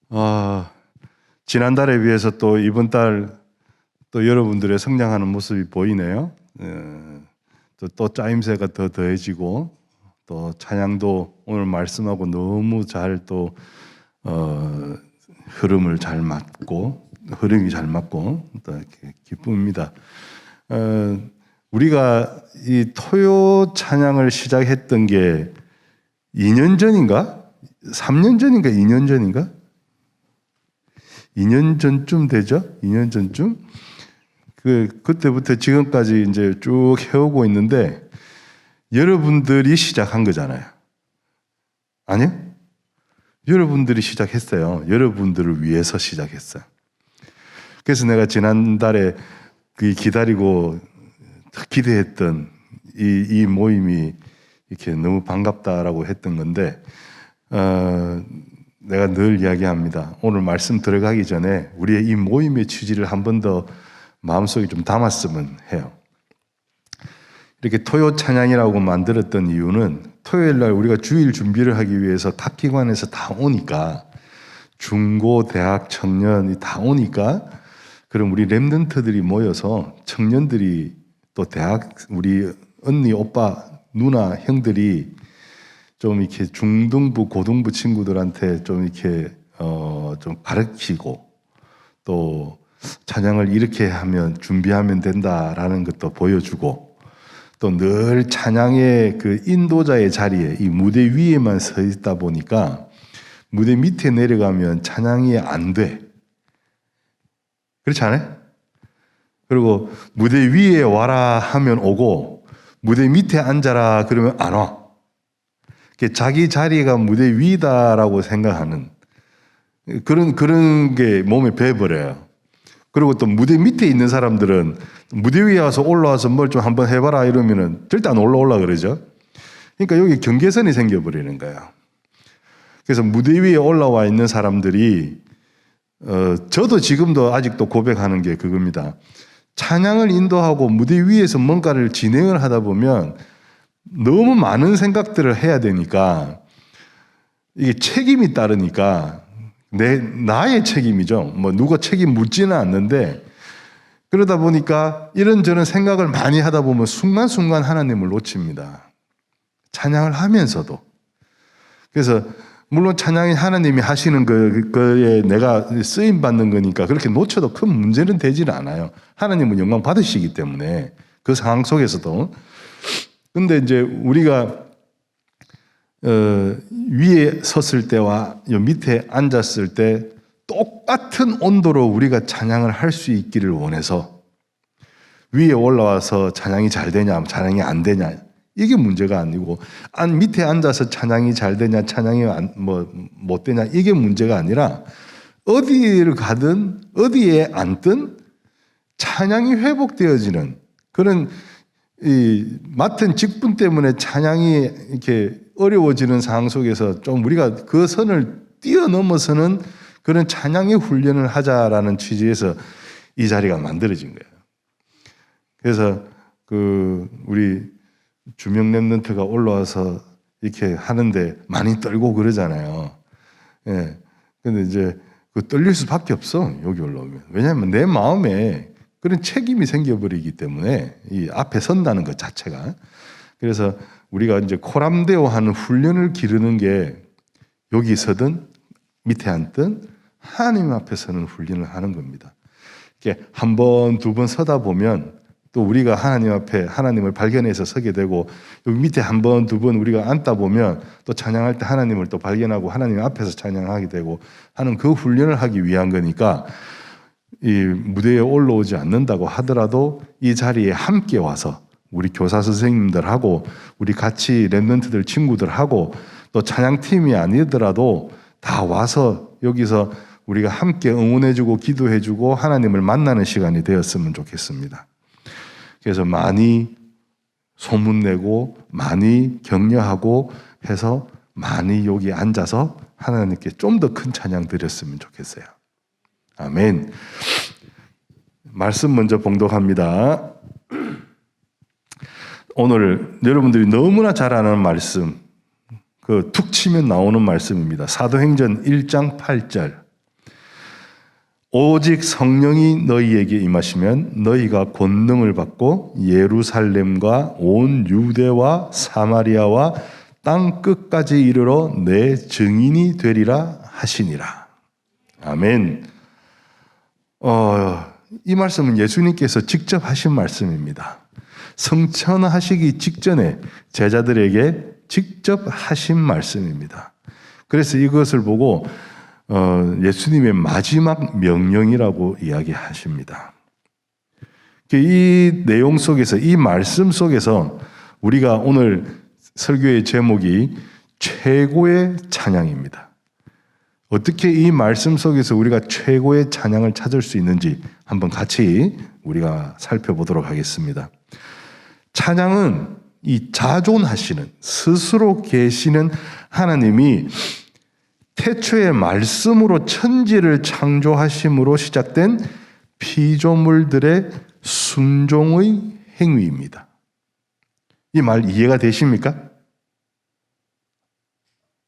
아, 지난달에 비해서 또 이번 달 또 여러분들의 성장하는 모습이 보이네요. 또 짜임새가 더 더해지고 또 찬양도 오늘 말씀하고 너무 잘 또 흐름이 잘 맞고 또 이렇게 기쁩니다. 우리가 이 토요 찬양을 시작했던 게 2년 전인가? 3년 전인가? 2년 전인가? 2년 전쯤 되죠? 2년 전쯤? 그때부터 지금까지 이제 쭉 해오고 있는데 여러분들이 시작한 거잖아요. 아니요? 여러분들이 시작했어요. 여러분들을 위해서 시작했어요. 그래서 내가 지난달에 기다리고 기대했던 이 모임이 이렇게 너무 반갑다라고 했던 건데, 내가 늘 이야기합니다. 오늘 말씀 들어가기 전에 우리의 이 모임의 취지를 한 번 더 마음속에 좀 담았으면 해요. 이렇게 토요 찬양이라고 만들었던 이유는 토요일 날 우리가 주일 준비를 하기 위해서 각 기관에서 다 오니까, 중고, 대학, 청년이 다 오니까, 그럼 우리 랩런트들이 모여서 청년들이 또 대학, 우리 언니, 오빠, 누나, 형들이 좀 이렇게 중등부, 고등부 친구들한테 좀 이렇게 좀 가르치고 또 찬양을 이렇게 하면 준비하면 된다라는 것도 보여주고 또 늘 찬양의 그 인도자의 자리에 이 무대 위에만 서 있다 보니까 무대 밑에 내려가면 찬양이 안 돼. 그렇지 않아요? 그리고 무대 위에 와라 하면 오고 무대 밑에 앉아라 그러면 안 와. 자기 자리가 무대 위다라고 생각하는 그런 게 몸에 배버려요. 그리고 또 무대 밑에 있는 사람들은 무대 위에 와서 올라와서 뭘 좀 한번 해봐라 이러면은 절대 안 올라오려 그러죠. 그러니까 여기 경계선이 생겨버리는 거예요. 그래서 무대 위에 올라와 있는 사람들이 저도 지금도 아직도 고백하는 게 그겁니다. 찬양을 인도하고 무대 위에서 뭔가를 진행을 하다 보면 너무 많은 생각들을 해야 되니까 이게 책임이 따르니까 나의 책임이죠. 뭐 누가 책임 묻지는 않는데 그러다 보니까 이런저런 생각을 많이 하다 보면 순간순간 하나님을 놓칩니다. 찬양을 하면서도. 그래서 물론 찬양이 하나님이 하시는 거에 내가 쓰임 받는 거니까 그렇게 놓쳐도 큰 문제는 되지는 않아요. 하나님은 영광 받으시기 때문에 그 상황 속에서도. 근데 이제 우리가 위에 섰을 때와 밑에 앉았을 때 똑같은 온도로 우리가 찬양을 할 수 있기를 원해서 위에 올라와서 찬양이 잘 되냐 찬양이 안 되냐 이게 문제가 아니고 밑에 앉아서 찬양이 잘 되냐 찬양이 못 되냐 이게 문제가 아니라 어디를 가든 어디에 앉든 찬양이 회복되어지는 그런 이 맡은 직분 때문에 찬양이 이렇게 어려워지는 상황 속에서 좀 우리가 그 선을 뛰어넘어서는 그런 찬양의 훈련을 하자라는 취지에서 이 자리가 만들어진 거예요. 그래서 우리 주명 랩런트가 올라와서 이렇게 하는데 많이 떨고 그러잖아요. 예. 근데 이제 떨릴 수밖에 없어 여기 올라오면. 왜냐하면 내 마음에 그런 책임이 생겨버리기 때문에 이 앞에 선다는 것 자체가. 그래서 우리가 이제 코람데오 하는 훈련을 기르는 게 여기 서든 밑에 앉든 하나님 앞에 서는 훈련을 하는 겁니다. 이렇게 한 번, 두 번 서다 보면 또 우리가 하나님 앞에 하나님을 발견해서 서게 되고 여기 밑에 한 번, 두 번 우리가 앉다 보면 또 찬양할 때 하나님을 또 발견하고 하나님 앞에서 찬양하게 되고 하는 그 훈련을 하기 위한 거니까 이 무대에 올라오지 않는다고 하더라도 이 자리에 함께 와서 우리 교사 선생님들하고 우리 같이 랩런트들 친구들하고 또 찬양팀이 아니더라도 다 와서 여기서 우리가 함께 응원해주고 기도해주고 하나님을 만나는 시간이 되었으면 좋겠습니다. 그래서 많이 소문내고 많이 격려하고 해서 많이 여기 앉아서 하나님께 좀 더 큰 찬양 드렸으면 좋겠어요. 아멘. 말씀 먼저 봉독합니다. 오늘 여러분들이 너무나 잘 아는 말씀, 툭 치면 나오는 말씀입니다. 사도행전 1장 8절. 오직 성령이 너희에게 임하시면 너희가 권능을 받고 예루살렘과 온 유대와 사마리아와 땅 끝까지 이르러 내 증인이 되리라 하시니라. 아멘. 이 말씀은 예수님께서 직접 하신 말씀입니다. 성천하시기 직전에 제자들에게 직접 하신 말씀입니다. 그래서 이것을 보고 예수님의 마지막 명령이라고 이야기하십니다. 이 내용 속에서, 이 말씀 속에서 우리가 오늘 설교의 제목이 최고의 찬양입니다. 어떻게 이 말씀 속에서 우리가 최고의 찬양을 찾을 수 있는지 한번 같이 우리가 살펴보도록 하겠습니다. 찬양은 이 자존하시는, 스스로 계시는 하나님이 태초의 말씀으로 천지를 창조하심으로 시작된 피조물들의 순종의 행위입니다. 이 말 이해가 되십니까?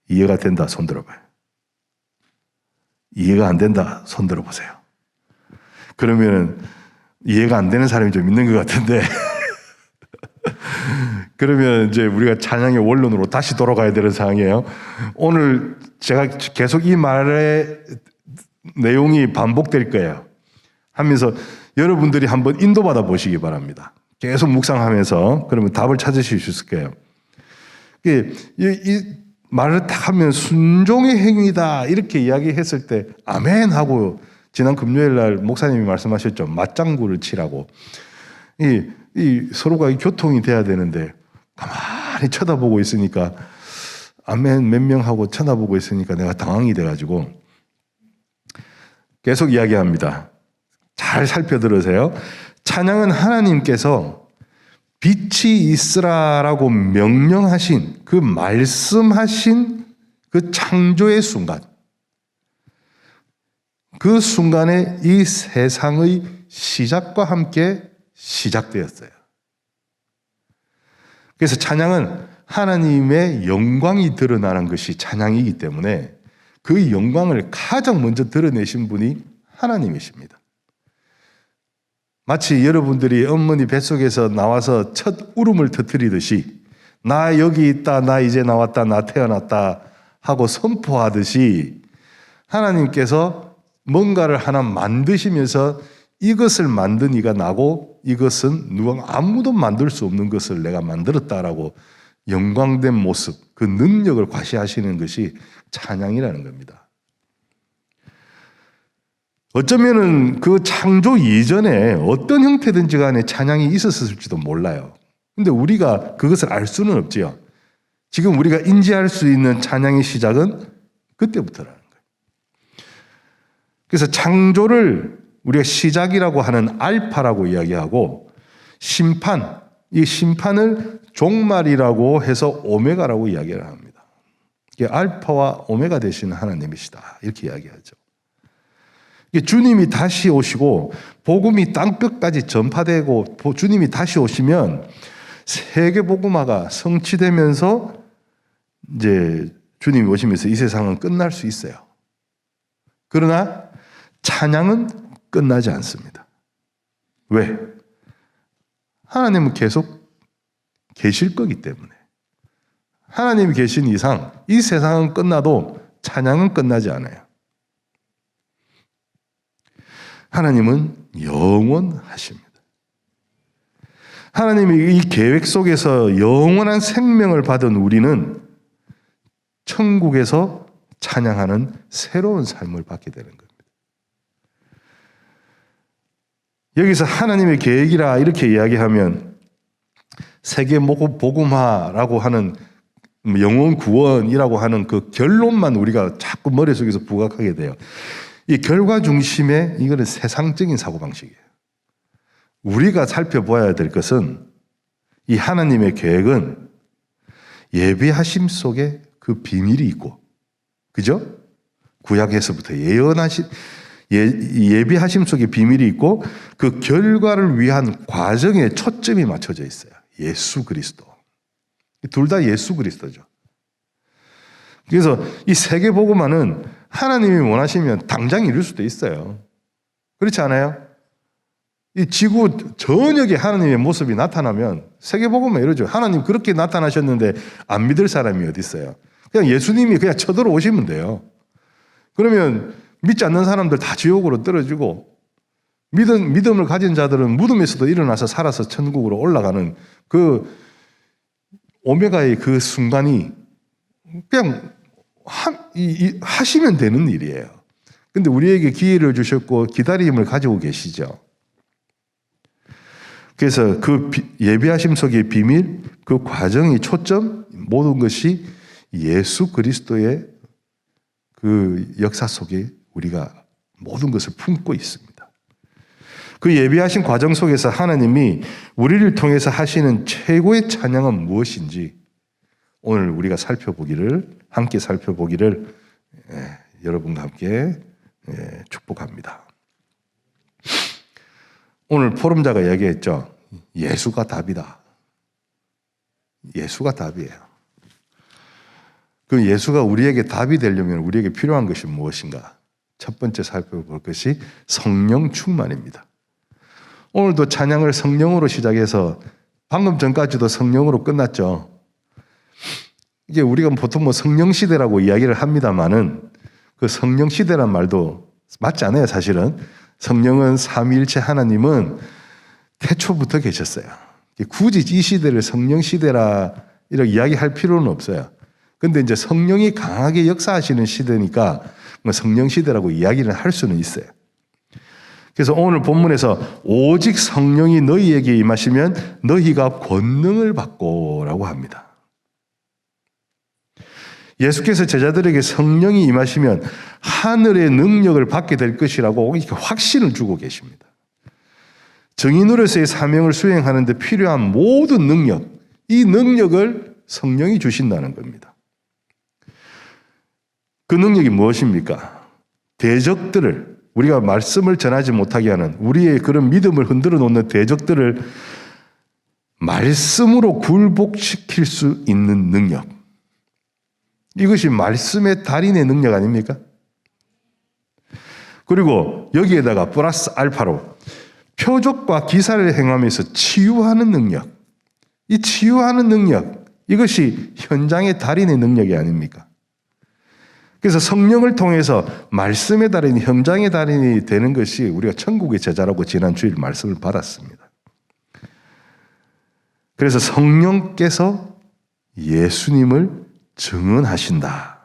이해가 된다, 손 들어봐요. 이해가 안 된다, 손 들어보세요. 그러면 이해가 안 되는 사람이 좀 있는 것 같은데 그러면 이제 우리가 찬양의 원론으로 다시 돌아가야 되는 상황이에요. 오늘 제가 계속 이 말의 내용이 반복될 거예요. 하면서 여러분들이 한번 인도받아 보시기 바랍니다. 계속 묵상하면서 그러면 답을 찾으실 수 있을 거예요. 이 말을 딱 하면 순종의 행위다 이렇게 이야기했을 때 아멘 하고 지난 금요일 날 목사님이 말씀하셨죠. 맞장구를 치라고. 이 서로가 교통이 돼야 되는데 가만히 쳐다보고 있으니까 아멘 몇 명 하고 쳐다보고 있으니까 내가 당황이 돼가지고 계속 이야기합니다. 잘 살펴들으세요. 찬양은 하나님께서 빛이 있으라라고 명령하신 그 말씀하신 그 창조의 순간, 그 순간에 이 세상의 시작과 함께 시작되었어요. 그래서 찬양은 하나님의 영광이 드러나는 것이 찬양이기 때문에 그 영광을 가장 먼저 드러내신 분이 하나님이십니다. 마치 여러분들이 어머니 뱃속에서 나와서 첫 울음을 터뜨리듯이 나 여기 있다, 나 이제 나왔다, 나 태어났다 하고 선포하듯이 하나님께서 뭔가를 하나 만드시면서 이것을 만든 이가 나고 이것은 누가 아무도 만들 수 없는 것을 내가 만들었다라고 영광된 모습, 그 능력을 과시하시는 것이 찬양이라는 겁니다. 어쩌면은 그 창조 이전에 어떤 형태든지 간에 찬양이 있었을지도 몰라요. 근데 우리가 그것을 알 수는 없지요. 지금 우리가 인지할 수 있는 찬양의 시작은 그때부터라는 거예요. 그래서 창조를 우리가 시작이라고 하는 알파라고 이야기하고 심판, 이 심판을 종말이라고 해서 오메가라고 이야기를 합니다. 이게 알파와 오메가 되시는 하나님이시다 이렇게 이야기하죠. 주님이 다시 오시고 복음이 땅끝까지 전파되고 주님이 다시 오시면 세계 복음화가 성취되면서 이제 주님이 오시면서 이 세상은 끝날 수 있어요. 그러나 찬양은 끝나지 않습니다. 왜? 하나님은 계속 계실 거기 때문에. 하나님이 계신 이상 이 세상은 끝나도 찬양은 끝나지 않아요. 하나님은 영원하십니다. 하나님이 이 계획 속에서 영원한 생명을 받은 우리는 천국에서 찬양하는 새로운 삶을 받게 되는 겁니다. 여기서 하나님의 계획이라 이렇게 이야기하면 세계 복음화라고 하는 영원 구원이라고 하는 그 결론만 우리가 자꾸 머릿속에서 부각하게 돼요. 이 결과 중심의 이거는 세상적인 사고방식이에요. 우리가 살펴보아야 될 것은 이 하나님의 계획은 예비하심 속에 그 비밀이 있고, 그죠? 구약에서부터 예비하심 속에 비밀이 있고 그 결과를 위한 과정에 초점이 맞춰져 있어요. 예수 그리스도. 둘 다 예수 그리스도죠. 그래서 이 세계 복음화는 하나님이 원하시면 당장 이룰 수도 있어요. 그렇지 않아요? 이 지구 전역에 하나님의 모습이 나타나면 세계복음은 이러죠. 하나님 그렇게 나타나셨는데 안 믿을 사람이 어디 있어요? 그냥 예수님이 그냥 쳐들어오시면 돼요. 그러면 믿지 않는 사람들 다 지옥으로 떨어지고 믿음을 가진 자들은 무덤에서도 일어나서 살아서 천국으로 올라가는 그 오메가의 그 순간이 그냥 하시면 되는 일이에요. 근데 우리에게 기회를 주셨고 기다림을 가지고 계시죠. 그래서 그 예비하심 속의 비밀, 그 과정의 초점, 모든 것이 예수 그리스도의 그 역사 속에 우리가 모든 것을 품고 있습니다. 그 예비하신 과정 속에서 하나님이 우리를 통해서 하시는 최고의 찬양은 무엇인지 오늘 우리가 함께 살펴보기를 여러분과 함께 축복합니다. 오늘 포럼자가 얘기했죠. 예수가 답이다. 예수가 답이에요. 그 예수가 우리에게 답이 되려면 우리에게 필요한 것이 무엇인가? 첫 번째 살펴볼 것이 성령 충만입니다. 오늘도 찬양을 성령으로 시작해서 방금 전까지도 성령으로 끝났죠. 이게 우리가 보통 성령 시대라고 이야기를 합니다만은 그 성령 시대란 말도 맞지 않아요, 사실은. 성령은 삼위일체 하나님은 태초부터 계셨어요. 굳이 이 시대를 성령 시대라 이렇게 이야기할 필요는 없어요. 근데 이제 성령이 강하게 역사하시는 시대니까 성령 시대라고 이야기를 할 수는 있어요. 그래서 오늘 본문에서 오직 성령이 너희에게 임하시면 너희가 권능을 받고라고 합니다. 예수께서 제자들에게 성령이 임하시면 하늘의 능력을 받게 될 것이라고 이렇게 확신을 주고 계십니다. 증인으로서의 사명을 수행하는 데 필요한 모든 능력, 이 능력을 성령이 주신다는 겁니다. 그 능력이 무엇입니까? 대적들을, 우리가 말씀을 전하지 못하게 하는 우리의 그런 믿음을 흔들어 놓는 대적들을 말씀으로 굴복시킬 수 있는 능력. 이것이 말씀의 달인의 능력 아닙니까? 그리고 여기에다가 플러스 알파로 표적과 기사를 행하면서 치유하는 능력. 이 치유하는 능력, 이것이 현장의 달인의 능력이 아닙니까? 그래서 성령을 통해서 말씀의 달인, 현장의 달인이 되는 것이 우리가 천국의 제자라고 지난 주일 말씀을 받았습니다. 그래서 성령께서 예수님을 증언하신다.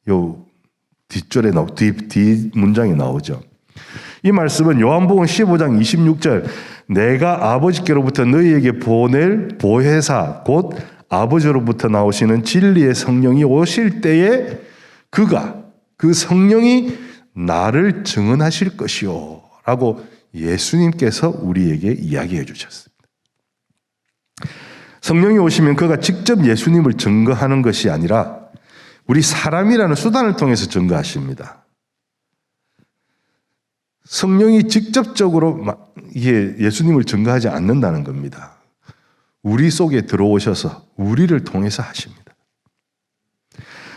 요 뒷절에 뒤 문장에 나오죠. 이 말씀은 요한복음 15장 26절 내가 아버지께로부터 너희에게 보낼 보혜사 곧 아버지로부터 나오시는 진리의 성령이 오실 때에 그 성령이 나를 증언하실 것이요 라고 예수님께서 우리에게 이야기해 주셨습니다. 성령이 오시면 그가 직접 예수님을 증거하는 것이 아니라 우리 사람이라는 수단을 통해서 증거하십니다. 성령이 직접적으로 예수님을 증거하지 않는다는 겁니다. 우리 속에 들어오셔서 우리를 통해서 하십니다.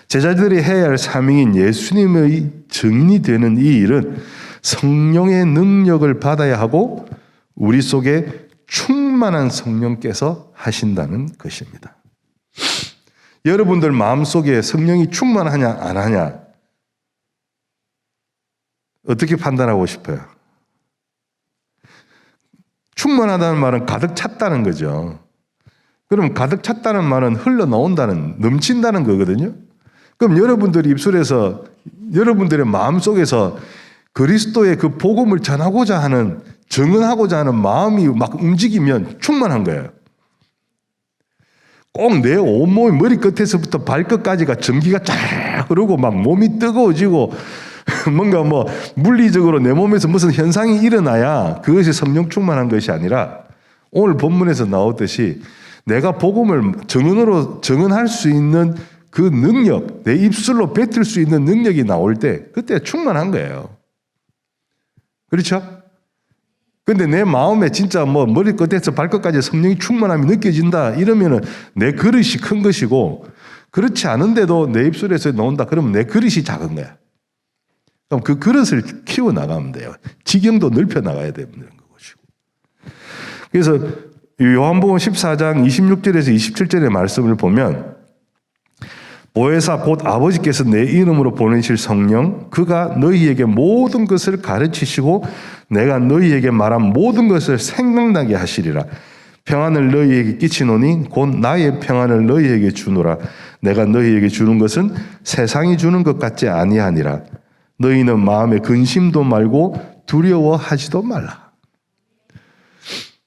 제자들이 해야 할 사명인 예수님의 증인이 되는 이 일은 성령의 능력을 받아야 하고 우리 속에 충만한 성령께서 하신다는 것입니다. 여러분들 마음속에 성령이 충만하냐 안 하냐 어떻게 판단하고 싶어요? 충만하다는 말은 가득 찼다는 거죠. 그럼 가득 찼다는 말은 흘러나온다는, 넘친다는 거거든요. 그럼 여러분들이 입술에서, 여러분들의 마음속에서 그리스도의 그 복음을 전하고자 하는, 증언하고자 하는 마음이 막 움직이면 충만한 거예요. 꼭 내 온몸이 머리끝에서부터 발끝까지가 전기가 쫙 흐르고 막 몸이 뜨거워지고 뭔가 물리적으로 내 몸에서 무슨 현상이 일어나야 그것이 성령 충만한 것이 아니라 오늘 본문에서 나오듯이 내가 복음을 증언으로 증언할 수 있는 그 능력, 내 입술로 뱉을 수 있는 능력이 나올 때 그때 충만한 거예요. 그렇죠? 근데 내 마음에 진짜 머리끝에서 발끝까지 성령이 충만함이 느껴진다 이러면은 내 그릇이 큰 것이고 그렇지 않은데도 내 입술에서 나온다 그러면 내 그릇이 작은 거야. 그럼 그 그릇을 키워 나가면 돼요. 지경도 넓혀 나가야 되는 것이고. 그래서 요한복음 14장 26절에서 27절의 말씀을 보면 보혜사 곧 아버지께서 내 이름으로 보내실 성령 그가 너희에게 모든 것을 가르치시고 내가 너희에게 말한 모든 것을 생각나게 하시리라. 평안을 너희에게 끼치노니 곧 나의 평안을 너희에게 주노라. 내가 너희에게 주는 것은 세상이 주는 것 같지 아니하니라. 너희는 마음에 근심도 말고 두려워하지도 말라.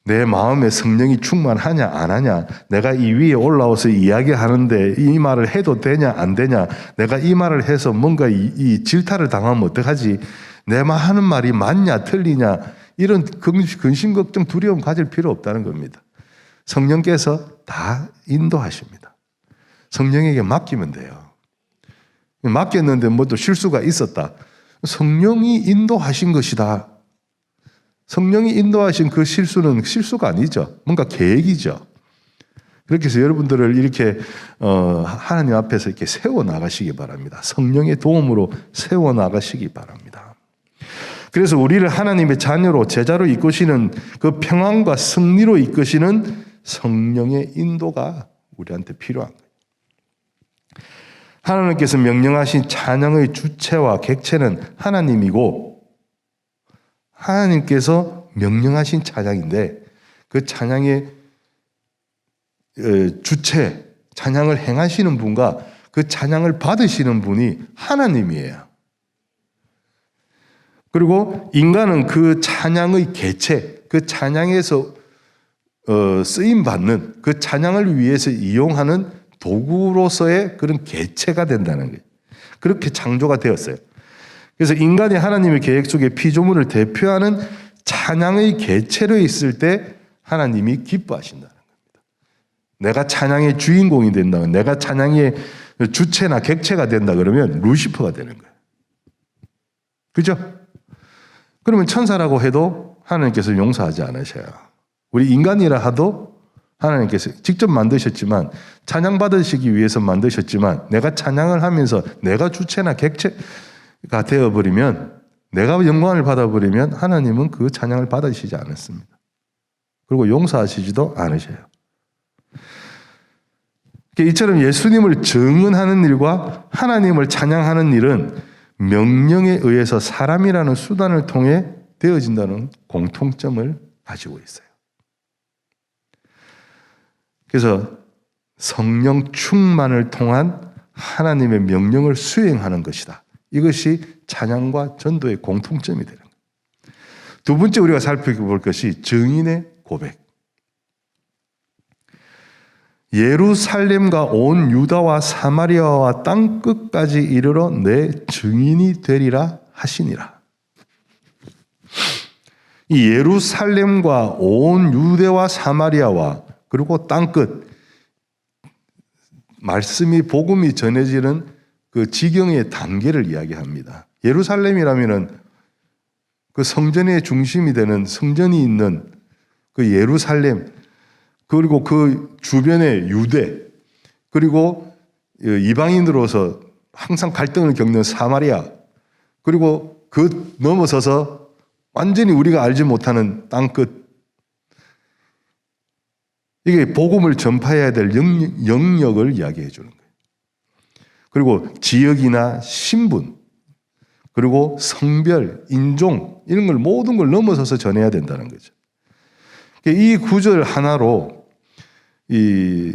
내 마음에 성령이 충만하냐 안 하냐, 내가 이 위에 올라와서 이야기하는데 이 말을 해도 되냐 안 되냐, 내가 이 말을 해서 뭔가 이 질타를 당하면 어떡하지, 내 하는 말이 맞냐 틀리냐, 이런 근심 걱정 두려움 가질 필요 없다는 겁니다. 성령께서 다 인도하십니다. 성령에게 맡기면 돼요. 맡겼는데 뭐 또 실수가 있었다, 성령이 인도하신 것이다. 성령이 인도하신 그 실수는 실수가 아니죠. 뭔가 계획이죠. 그렇게 해서 여러분들을 이렇게 하나님 앞에서 이렇게 세워 나가시기 바랍니다. 성령의 도움으로 세워 나가시기 바랍니다. 그래서 우리를 하나님의 자녀로 제자로 이끄시는 그 평안과 승리로 이끄시는 성령의 인도가 우리한테 필요한 거예요. 하나님께서 명령하신 찬양의 주체와 객체는 하나님이고 하나님께서 명령하신 찬양인데 그 찬양의 주체, 찬양을 행하시는 분과 그 찬양을 받으시는 분이 하나님이에요. 그리고 인간은 그 찬양의 개체, 그 찬양에서 쓰임받는 그 찬양을 위해서 이용하는 도구로서의 그런 개체가 된다는 거예요. 그렇게 창조가 되었어요. 그래서 인간이 하나님의 계획 속에 피조물을 대표하는 찬양의 개체로 있을 때 하나님이 기뻐하신다는 겁니다. 내가 찬양의 주인공이 된다면, 내가 찬양의 주체나 객체가 된다 그러면 루시퍼가 되는 거예요. 그죠? 그러면 천사라고 해도 하나님께서 용서하지 않으셔요. 우리 인간이라 하도 하나님께서 직접 만드셨지만, 찬양 받으시기 위해서 만드셨지만, 내가 찬양을 하면서 내가 주체나 객체가 되어버리면, 내가 영광을 받아버리면 하나님은 그 찬양을 받으시지 않았습니다. 그리고 용서하시지도 않으셔요. 이처럼 예수님을 증언하는 일과 하나님을 찬양하는 일은 명령에 의해서 사람이라는 수단을 통해 되어진다는 공통점을 가지고 있어요. 그래서 성령 충만을 통한 하나님의 명령을 수행하는 것이다. 이것이 찬양과 전도의 공통점이 되는 거예요. 두 번째 우리가 살펴볼 것이 증인의 고백. 예루살렘과 온 유다와 사마리아와 땅 끝까지 이르러 내 증인이 되리라 하시니라. 이 예루살렘과 온 유대와 사마리아와 그리고 땅 끝, 말씀이 복음이 전해지는 그 지경의 단계를 이야기합니다. 예루살렘이라면은 그 성전의 중심이 되는 성전이 있는 그 예루살렘, 그리고 그 주변의 유대, 그리고 이방인으로서 항상 갈등을 겪는 사마리아, 그리고 그 넘어서서 완전히 우리가 알지 못하는 땅끝, 이게 복음을 전파해야 될 영역을 이야기해 주는 거예요. 그리고 지역이나 신분, 그리고 성별, 인종, 이런 걸 모든 걸 넘어서서 전해야 된다는 거죠. 이 구절 하나로, 이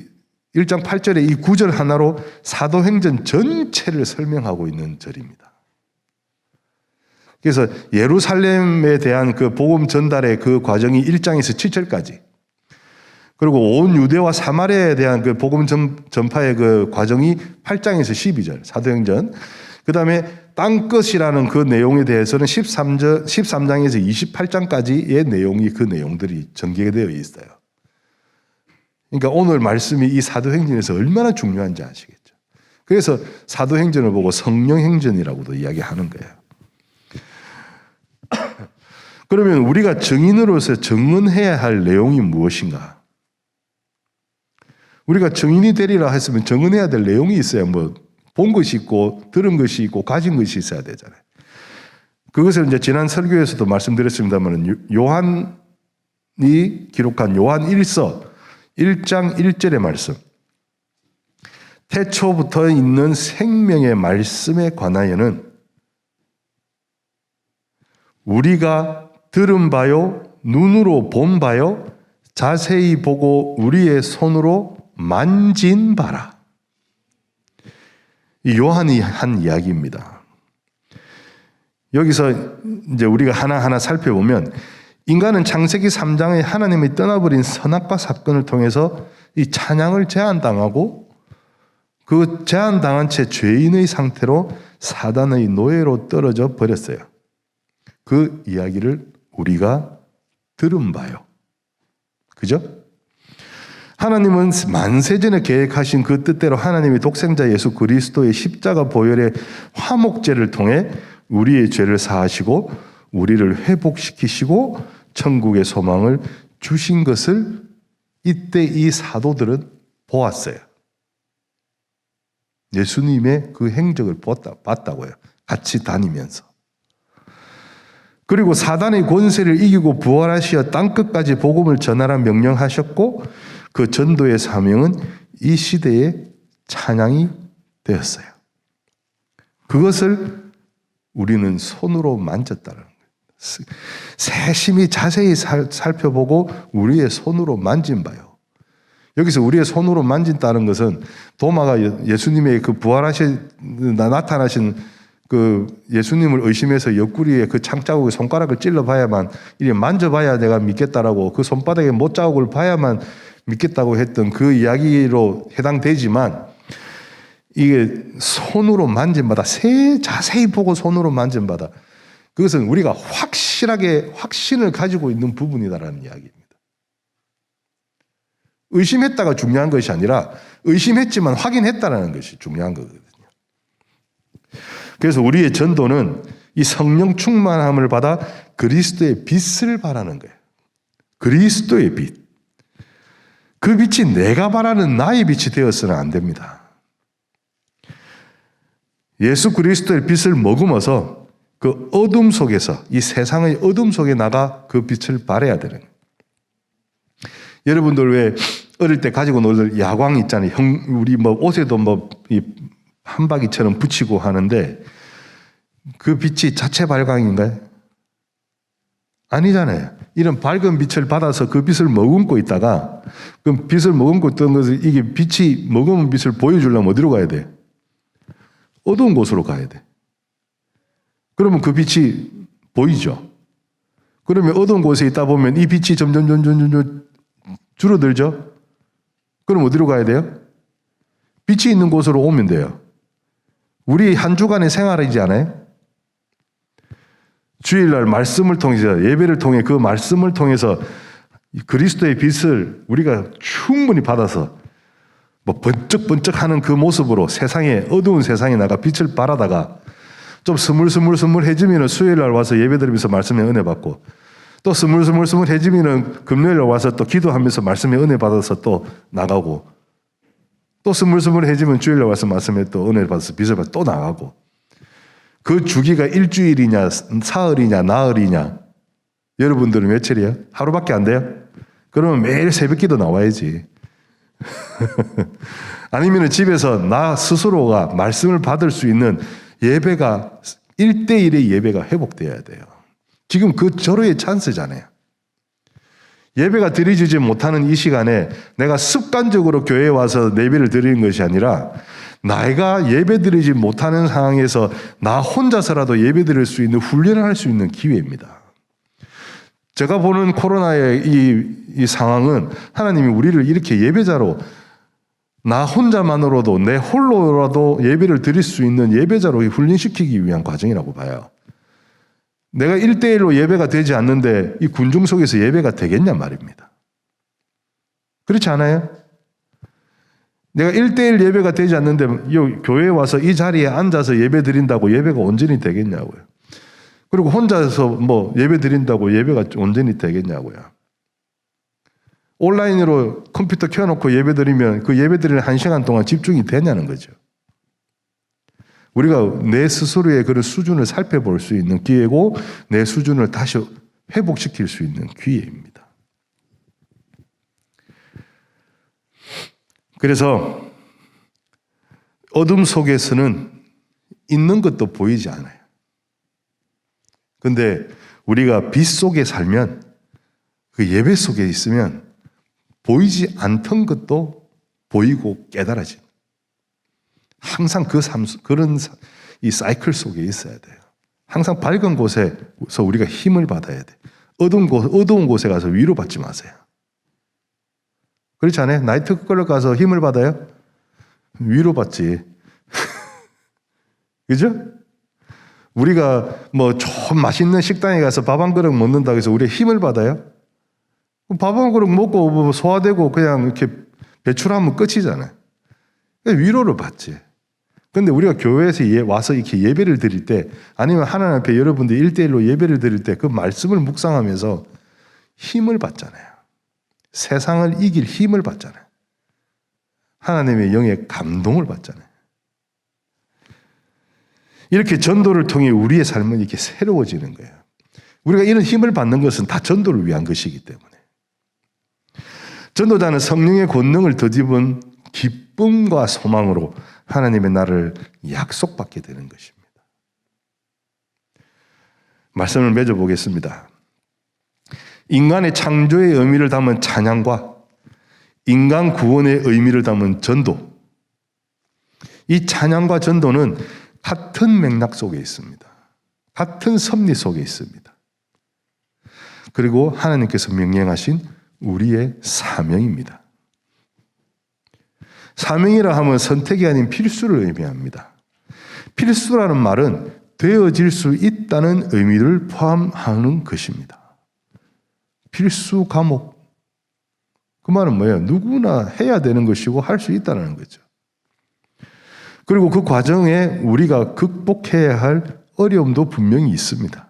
1장 8절의 이 구절 하나로 사도행전 전체를 설명하고 있는 절입니다. 그래서 예루살렘에 대한 그 복음 전달의 그 과정이 1장에서 7절까지, 그리고 온 유대와 사마리아에 대한 그 복음 전파의 그 과정이 8장에서 12절, 사도행전. 그 다음에 땅끝이라는 그 내용에 대해서는 13장에서 28장까지의 내용이 그 내용들이 전개되어 있어요. 그러니까 오늘 말씀이 이 사도행전에서 얼마나 중요한지 아시겠죠. 그래서 사도행전을 보고 성령행전이라고도 이야기하는 거예요. 그러면 우리가 증인으로서 증언해야 할 내용이 무엇인가? 우리가 증인이 되리라 했으면 증언해야 될 내용이 있어야 뭐 본 것이 있고 들은 것이 있고 가진 것이 있어야 되잖아요. 그것을 이제 지난 설교에서도 말씀드렸습니다만 요한이 기록한 요한 1서 1장 1절의 말씀. 태초부터 있는 생명의 말씀에 관하여는 우리가 들은 바요, 눈으로 본 바요, 자세히 보고 우리의 손으로 만진 바라. 이 요한이 한 이야기입니다. 여기서 이제 우리가 하나하나 살펴보면 인간은 창세기 3장에 하나님이 떠나버린 선악과 사건을 통해서 이 찬양을 제한당하고 그 제한당한 채 죄인의 상태로 사단의 노예로 떨어져 버렸어요. 그 이야기를 우리가 들은 바요. 그죠? 하나님은 만세전에 계획하신 그 뜻대로 하나님의 독생자 예수 그리스도의 십자가 보혈의 화목제를 통해 우리의 죄를 사하시고 우리를 회복시키시고 천국의 소망을 주신 것을 이때 이 사도들은 보았어요. 예수님의 그 행적을 봤다고요. 같이 다니면서. 그리고 사단의 권세를 이기고 부활하시어 땅끝까지 복음을 전하라 명령하셨고 그 전도의 사명은 이 시대의 찬양이 되었어요. 그것을 우리는 손으로 만졌다는 거예요. 세심히 자세히 살펴보고 우리의 손으로 만진 바요. 여기서 우리의 손으로 만진다는 것은 도마가 예수님의 그 나타나신 그 예수님을 의심해서 옆구리에 그 창자국에 손가락을 찔러봐야만 이게 만져봐야 내가 믿겠다라고 그 손바닥에 못자국을 봐야만 믿겠다고 했던 그 이야기로 해당되지만 이게 손으로 만진 바다 자세히 보고 손으로 만진 바다 그것은 우리가 확실하게 확신을 가지고 있는 부분이다라는 이야기입니다. 의심했다가 중요한 것이 아니라 의심했지만 확인했다라는 것이 중요한 거거든요. 그래서 우리의 전도는 이 성령 충만함을 받아 그리스도의 빛을 바라는 거예요. 그리스도의 빛. 그 빛이 내가 바라는 나의 빛이 되어서는 안 됩니다. 예수 그리스도의 빛을 머금어서 그 어둠 속에서 이 세상의 어둠 속에 나가 그 빛을 발해야 되는 거예요. 여러분들 왜 어릴 때 가지고 놀던 야광 있잖아요. 우리 옷에도 이 한바퀴처럼 붙이고 하는데 그 빛이 자체 발광인가요? 아니잖아요. 이런 밝은 빛을 받아서 그 빛을 머금고 있다가 그 빛을 머금고 있던 것을 이게 빛이 머금은 빛을 보여주려면 어디로 가야 돼? 어두운 곳으로 가야 돼. 그러면 그 빛이 보이죠. 그러면 어두운 곳에 있다 보면 이 빛이 점점 줄어들죠. 그럼 어디로 가야 돼요? 빛이 있는 곳으로 오면 돼요. 우리 한 주간의 생활이지 않아요? 주일날 말씀을 통해서 예배를 통해 그 말씀을 통해서 그리스도의 빛을 우리가 충분히 받아서 번쩍번쩍하는 그 모습으로 어두운 세상에 나가 빛을 발하다가 좀 스물스물해지면 수요일날 와서 예배드리면서 말씀의 은혜 받고 또 스물스물해지면 금요일날 와서 또 기도하면서 말씀의 은혜 받아서 또 나가고 또 스물스물해지면 주일날 와서 말씀에 또 은혜 받아서 빛을 받아서 또 나가고 그 주기가 일주일이냐 사흘이냐 나흘이냐 여러분들은 며칠이에요? 하루밖에 안 돼요? 그러면 매일 새벽기도 나와야지. 아니면 집에서 나 스스로가 말씀을 받을 수 있는 예배가 1대1의 예배가 회복되어야 돼요. 지금 그 절호의 찬스잖아요. 예배가 드려지지 못하는 이 시간에 내가 습관적으로 교회에 와서 예배를 드리는 것이 아니라 내가 예배 드리지 못하는 상황에서 나 혼자서라도 예배 드릴 수 있는 훈련을 할 수 있는 기회입니다. 제가 보는 코로나의 이 상황은 하나님이 우리를 이렇게 예배자로 나 혼자만으로도 내 홀로라도 예배를 드릴 수 있는 예배자로 훈련시키기 위한 과정이라고 봐요. 내가 1대1로 예배가 되지 않는데 이 군중 속에서 예배가 되겠냐 말입니다. 그렇지 않아요? 내가 1대1 예배가 되지 않는데 교회에 와서 이 자리에 앉아서 예배 드린다고 예배가 온전히 되겠냐고요. 그리고 혼자서 예배 드린다고 예배가 온전히 되겠냐고요. 온라인으로 컴퓨터 켜놓고 예배 드리면 그 예배 드리는 1시간 동안 집중이 되냐는 거죠. 우리가 내 스스로의 그런 수준을 살펴볼 수 있는 기회고 내 수준을 다시 회복시킬 수 있는 기회입니다. 그래서 어둠 속에서는 있는 것도 보이지 않아요. 근데 우리가 빛 속에 살면 그 예배 속에 있으면 보이지 않던 것도 보이고 깨달아진 항상 그런 이 사이클 속에 있어야 돼요. 항상 밝은 곳에서 우리가 힘을 받아야 돼. 어두운 곳에 가서 위로받지 마세요. 그렇지 않아요? 나이트클럽 가서 힘을 받아요? 위로받지. 그죠? 우리가 뭐 좀 맛있는 식당에 가서 밥 한 그릇 먹는다고 해서 우리가 힘을 받아요? 밥 한 그릇 먹고 소화되고 그냥 이렇게 배출하면 끝이잖아요. 위로를 받지. 근데 우리가 교회에서 와서 이렇게 예배를 드릴 때 아니면 하나님 앞에 여러분들 1대1로 예배를 드릴 때 그 말씀을 묵상하면서 힘을 받잖아요. 세상을 이길 힘을 받잖아요. 하나님의 영의 감동을 받잖아요. 이렇게 전도를 통해 우리의 삶은 이렇게 새로워지는 거예요. 우리가 이런 힘을 받는 것은 다 전도를 위한 것이기 때문에. 전도자는 성령의 권능을 덧입은 기쁨과 소망으로 하나님의 나라를 약속받게 되는 것입니다. 말씀을 맺어보겠습니다. 인간의 창조의 의미를 담은 찬양과 인간 구원의 의미를 담은 전도. 이 찬양과 전도는 같은 맥락 속에 있습니다. 같은 섭리 속에 있습니다. 그리고 하나님께서 명령하신 우리의 사명입니다. 사명이라 하면 선택이 아닌 필수를 의미합니다. 필수라는 말은 되어질 수 있다는 의미를 포함하는 것입니다. 필수 과목. 그 말은 뭐예요? 누구나 해야 되는 것이고 할 수 있다는 거죠. 그리고 그 과정에 우리가 극복해야 할 어려움도 분명히 있습니다.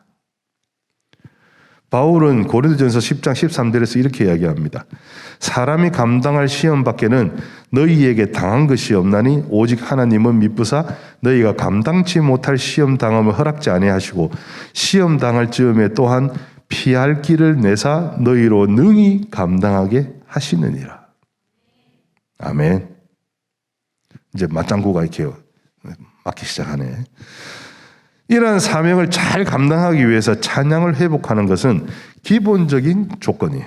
바울은 고린도전서 10장 13절에서 이렇게 이야기합니다. 사람이 감당할 시험 밖에는 너희에게 당한 것이 없나니 오직 하나님은 미쁘사 너희가 감당치 못할 시험 당함을 허락지 아니하시고 시험 당할 즈음에 또한 피할 길을 내사 너희로 능히 감당하게 하시느니라. 아멘. 이제 맞장구가 이렇게 맞기 시작하네. 이러한 사명을 잘 감당하기 위해서 찬양을 회복하는 것은 기본적인 조건이에요.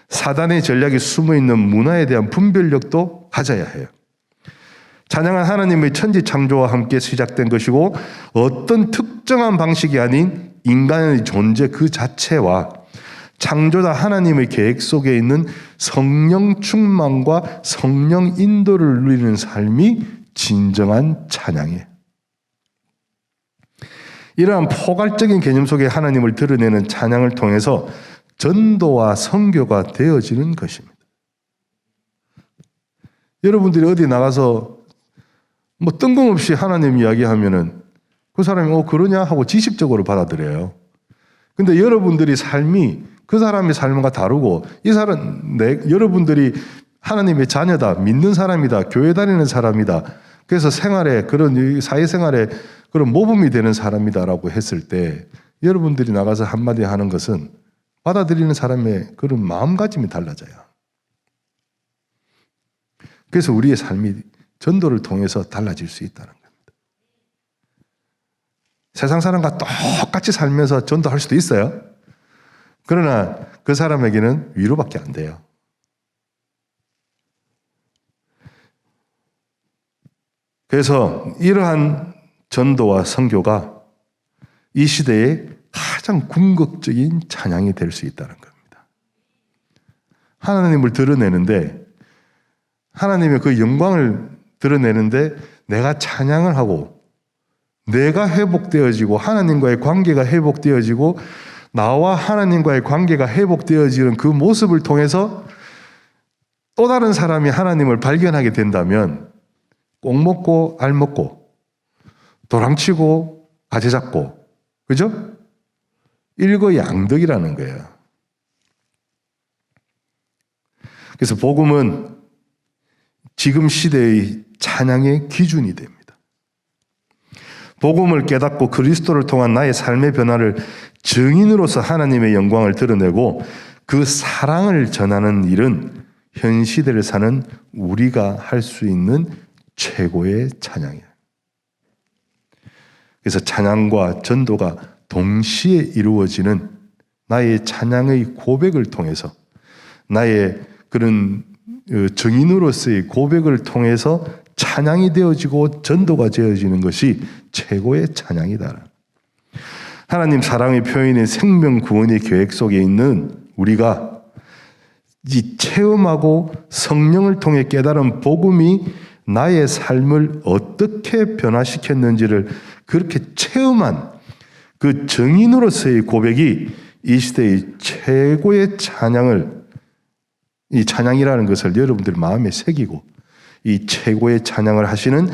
사단의 전략이 숨어있는 문화에 대한 분별력도 가져야 해요. 찬양은 하나님의 천지 창조와 함께 시작된 것이고 어떤 특정한 방식이 아닌 인간의 존재 그 자체와 창조자 하나님의 계획 속에 있는 성령 충만과 성령 인도를 누리는 삶이 진정한 찬양이에요. 이러한 포괄적인 개념 속에 하나님을 드러내는 찬양을 통해서 전도와 선교가 되어지는 것입니다. 여러분들이 어디 나가서 뭐 뜬금없이 하나님 이야기하면은 그 사람이 그러냐 하고 지식적으로 받아들여요. 근데 여러분들이 삶이 그 사람의 삶과 다르고 이 사람 여러분들이 하나님의 자녀다, 믿는 사람이다, 교회 다니는 사람이다. 그래서 생활에 그런 사회생활에 그런 모범이 되는 사람이다라고 했을 때 여러분들이 나가서 한마디 하는 것은 받아들이는 사람의 그런 마음가짐이 달라져요. 그래서 우리의 삶이 전도를 통해서 달라질 수 있다는 겁니다. 세상 사람과 똑같이 살면서 전도할 수도 있어요. 그러나 그 사람에게는 위로밖에 안 돼요. 그래서 이러한 전도와 선교가 이 시대의 가장 궁극적인 찬양이 될 수 있다는 겁니다. 하나님을 드러내는데 하나님의 그 영광을 드러내는데 내가 찬양을 하고 내가 회복되어지고 하나님과의 관계가 회복되어지고 나와 하나님과의 관계가 회복되어지는 그 모습을 통해서 또 다른 사람이 하나님을 발견하게 된다면 꼭 먹고 알 먹고 도랑치고 가재 잡고 그죠? 일거양득이라는 거예요. 그래서 복음은 지금 시대의 찬양의 기준이 됩니다. 복음을 깨닫고 그리스도를 통한 나의 삶의 변화를 증인으로서 하나님의 영광을 드러내고 그 사랑을 전하는 일은 현 시대를 사는 우리가 할 수 있는 최고의 찬양이에요. 그래서 찬양과 전도가 동시에 이루어지는 나의 찬양의 고백을 통해서, 나의 그런 증인으로서의 고백을 통해서 찬양이 되어지고 전도가 되어지는 것이 최고의 찬양이다. 하나님 사랑의 표현인 생명 구원의 계획 속에 있는 우리가 이 체험하고 성령을 통해 깨달은 복음이 나의 삶을 어떻게 변화시켰는지를 그렇게 체험한 그 증인으로서의 고백이 이 시대의 최고의 찬양을, 이 찬양이라는 것을 여러분들 마음에 새기고 이 최고의 찬양을 하시는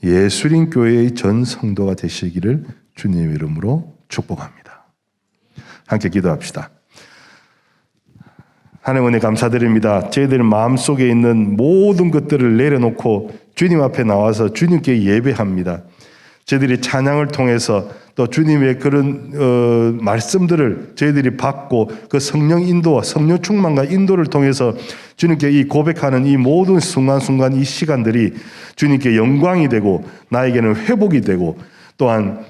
예수림 교회의 전 성도가 되시기를 주님의 이름으로 축복합니다. 함께 기도합시다. 하나님 은혜 감사드립니다. 저희들 마음속에 있는 모든 것들을 내려놓고 주님 앞에 나와서 주님께 예배합니다. 저희들이 찬양을 통해서 또 주님의 그런 말씀들을 저희들이 받고 그 성령 인도와 성령 충만과 인도를 통해서 주님께 이 고백하는 이 모든 순간순간 이 시간들이 주님께 영광이 되고 나에게는 회복이 되고 또한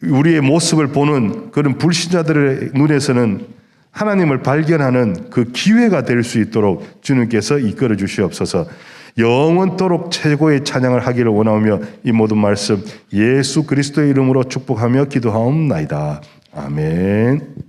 우리의 모습을 보는 그런 불신자들의 눈에서는 하나님을 발견하는 그 기회가 될 수 있도록 주님께서 이끌어 주시옵소서. 영원토록 최고의 찬양을 하기를 원하며 이 모든 말씀 예수 그리스도의 이름으로 축복하며 기도하옵나이다. 아멘.